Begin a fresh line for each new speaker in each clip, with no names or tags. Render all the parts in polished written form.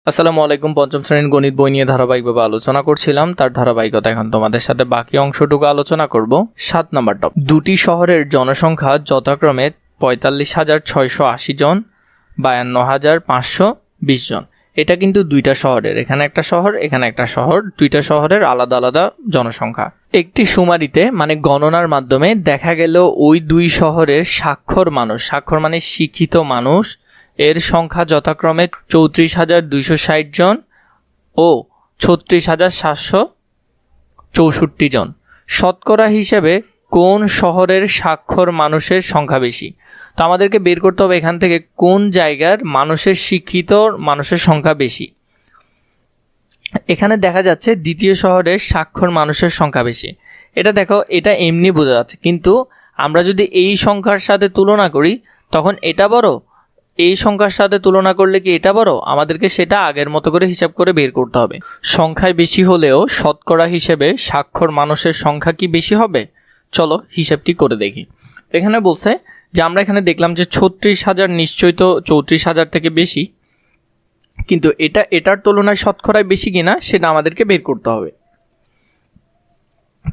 আসসালামু আলাইকুম। পঞ্চম শ্রেণীর গণিত বই নিয়ে ধারাবাহিকভাবে আলোচনা করছিলাম, তার ধারাবাহিকতা এখন তোমাদের সাথে বাকি অংশটুকু আলোচনা করব। 7 নম্বর টপিক, দুটি শহরের জনসংখ্যা যথাক্রমে ৪৫,৬৮০ জন, ৫২,৫২০ জন। এটা কিন্তু দুইটা শহরের, এখানে একটা শহর, এখানে একটা শহর, দুইটা শহরের আলাদা আলাদা জনসংখ্যা। একটি শুমারিতে মানে গণনার মাধ্যমে দেখা গেল ওই দুই শহরের স্বাক্ষর মানে শিক্ষিত মানুষ এর সংখ্যা যথাক্রমে ৩৪,২৬০ জন ও ৩৬,৭৬৪ জন। শতকরা হিসেবে কোন শহরের স্বাক্ষর মানুষের সংখ্যা বেশি? তো আমাদেরকে বের করতে হবে এখান থেকে কোন জায়গার মানুষের শিক্ষিত মানুষের সংখ্যা বেশি। এখানে দেখা যাচ্ছে দ্বিতীয় শহরের স্বাক্ষর মানুষের সংখ্যা বেশি। এটা দেখো, এটা এমনি বোঝা যাচ্ছে, কিন্তু আমরা যদি এই সংখ্যার সাথে তুলনা করি তখন এটা বড়, এই সংখ্যার সাথে তুলনা করলে কি এটা বড়? আমাদেরকে সেটা আগের মতো করে হিসাব করে বের করতে হবে। সংখ্যায় বেশি হলেও শতকরা হিসেবে স্বাক্ষর মানুষের সংখ্যা কি বেশি হবে? চলো হিসাবটি করে দেখি। এখানে বলছে যে আমরা এখানে দেখলাম যে ৩৬,০০০ নিশ্চয়ই তো ৩৪,০০০ থেকে বেশি, কিন্তু এটার তুলনায় শতকরায় বেশি কিনা সেটা আমাদেরকে বের করতে হবে।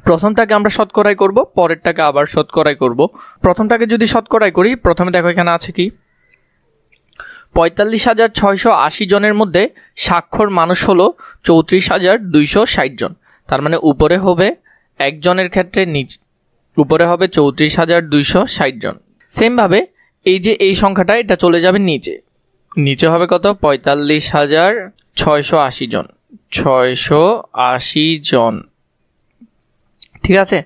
প্রথমটাকে আমরা শতকরায় করব, পরেরটাকে আবার শতকরায় করব। প্রথমটাকে যদি শতকরায় করি, প্রথমে দেখো এখানে আছে কি ৪৫,৬৮০ জনের মধ্যে স্বাক্ষর মানুষ হলো ৩৪,২৬০ জন। তার মানে উপরে হবে একজনের ক্ষেত্রে উপরে হবে ৩৪,২৬০ জন। সেমভাবে এই যে এই সংখ্যাটা এটা চলে যাবে নিচে হবে কত? ৪৫,৬৮০ জন, ৬৮০ জন। ঠিক আছে,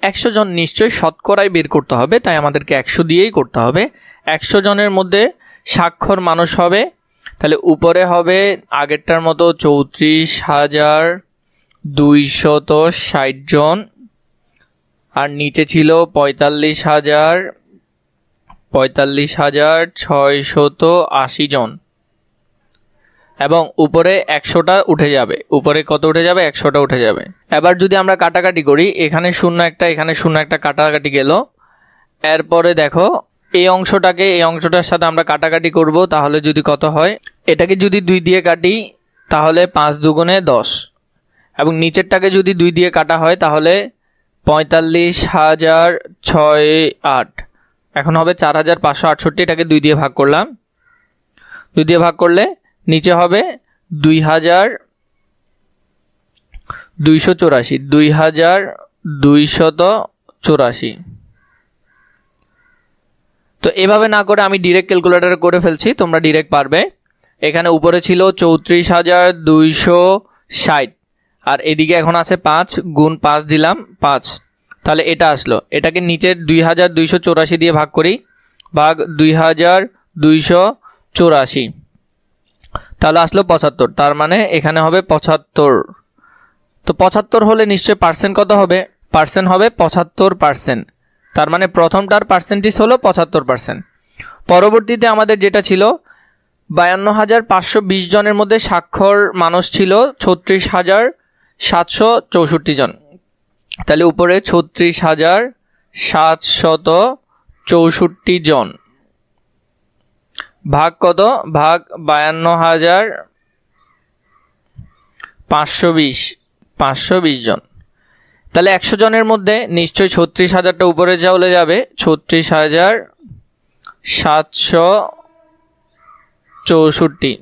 ১০০ জন নিশ্চয়ই শতকরায় বের করতে হবে, তাই আমাদেরকে ১০০ দিয়েই করতে হবে। ১০০ জনের মধ্যে স্বাক্ষর মানুষ হবে, তাহলে উপরে হবে আগেরটার মতো ৩৪,২৬০ জন, আর নিচে ছিল ৪৫,৬৮০ জন, এবং উপরে ১০০টা উঠে যাবে। উপরে কত উঠে যাবে? ১০০টা উঠে যাবে। এবার যদি আমরা কাটাকাটি করি, এখানে 0 একটা, এখানে 0 একটা কাটাকাটি গেল। এরপরে দেখো এই অংশটার সাথে আমরা কাটাকাটি করব, তাহলে যদি কত হয়? এটাকে যদি 2 দিয়ে কাটি তাহলে ৫ দুগুণে ১০, এবং নিচেরটাকে যদি 2 দিয়ে কাটা হয় তাহলে ৪৫,৬৮, এখন হবে ৪,৫৬৮। এটাকে 2 দিয়ে ভাগ করলাম, 2 দিয়ে ভাগ করলে নিচে হবে ২,২84। তো এভাবে না করে আমি ডিরেক্ট ক্যালকুলেটর করে ফেলছি, তোমরা ডিরেক্ট পারবে। এখানে উপরে ছিল ৩৪,২৬০, আর এদিকে এখন আছে 5 গুণ 5 দিলাম 5, তাহলে এটা আসলো। এটাকে নিচের ২,২84 দিয়ে ভাগ করি, ভাগ ২,২84, তাহলে আসলো ৭৫। তার মানে এখানে হবে ৭৫। তো ৭৫ হলে নিশ্চয় পার্সেন্ট কত হবে? পার্সেন্ট হবে ৭৫%। তার মানে প্রথমটার পার্সেন্টেজ হলো ৭৫%। পরবর্তীতে আমাদের যেটা ছিল ৫২,৫২০ জনের মধ্যে স্বাক্ষর মানুষ ছিল ৩৬,৭৬৪ জন, তাহলে উপরে ৩৬,৭৬৪ জন ভাগ কত? ভাগ ৫২,৫২০ জন। তাহলে ১০০ জনের মধ্যে নিশ্চয়ই ৩৬,০০০টা উপরে চলে যাবে, ৩৬,৭৬৪,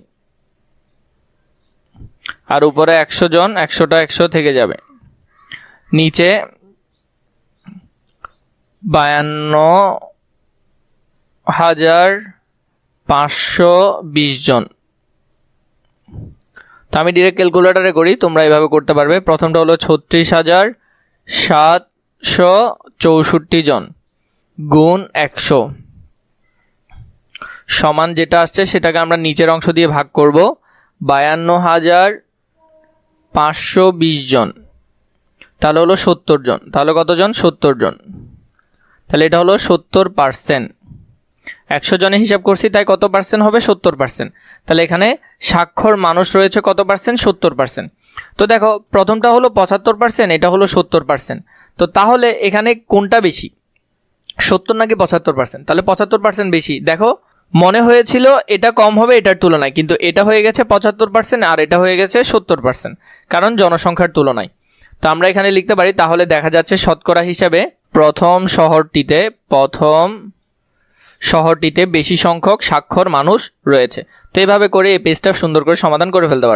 আর উপরে ১০০ জন, ১০০টা ১০০ থেকে যাবে। নিচে ৫২,৫২০ জন। তো আমি ডিরেক্ট ক্যালকুলেটরে করি, তোমরা এভাবে করতে পারবে। প্রথমটা হলো ৩৬,৭৬৪ জন গুণ ১০০ সমান যেটা আসছে সেটাকে আমরা নিচের অংশ দিয়ে ভাগ করব, ৫২,৫২০ জন, তাহলে হলো ৭০ জন। তাহলে কতজন? ৭০ জন। তাহলে এটা হলো ৭০%। ১০০ জনে হিসাব করছি, তাই কত পার্সেন্ট হবে? ৭০%। তাহলে এখানে স্বাক্ষর মানুষ রয়েছে কত পার্সেন্ট? ৭০%। তো দেখো প্রথমটা হলো ৭৫%, এটা হলো ৭০%। তো তাহলে এখানে কোনটা বেশি, ৭০ নাকি ৭৫%? তাহলে ৭৫% বেশি। দেখো মনে হয়েছিল এটা কম হবে এটার তুলনায়, কিন্তু এটা হয়ে গেছে 75% আর এটা হয়ে গেছে 70%, কারণ জনসংখ্যার তুলনায়। তো আমরা এখানে লিখতে পারি, তাহলে দেখা যাচ্ছে শতকরা হিসাবে প্রথম শহরটিতে বেশি সংখ্যক স্বাক্ষর মানুষ রয়েছে। তো এইভাবে করে এই পেজটা সুন্দর করে সমাধান করে ফেলতে পারবে।